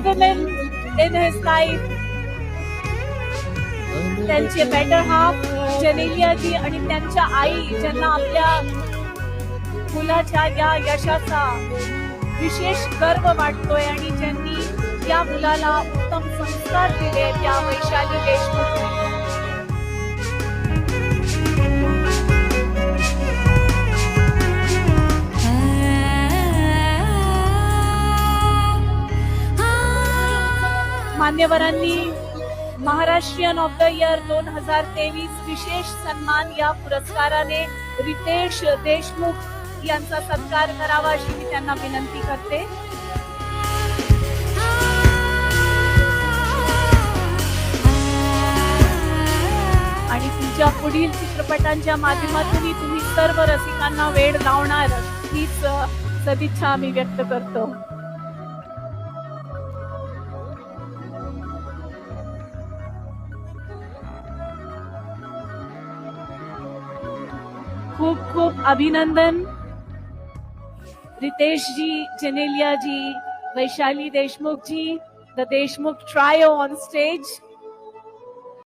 women in his life. त्यांचे better half Genelia जी आणि त्यांच्या आई ज्यांना आपल्या मुलाच्या या यशाचा विशेष गर्व वाटतोय आणि ज्यांनी या मुलाला उत्तम संस्कार दिले त्या वैशाली देशमुख. मान्यवरांनी महाराष्ट्रीयन ऑफ द इयर 2023 विशेष सन्मान या पुरस्काराने रितेश देशमुख यांचा सत्कार करावा अशी मी त्यांना विनंती करते. आणि तुमच्या पुढील चित्रपटांच्या माध्यमातून तुम्ही सर्व रसिकांना वेड लावणार हीच सदिच्छा आम्ही व्यक्त करतो. खूप खूप अभिनंदन Ritesh ji, Genelia ji, Vaishali Deshmukh ji, the Deshmukh trio on stage.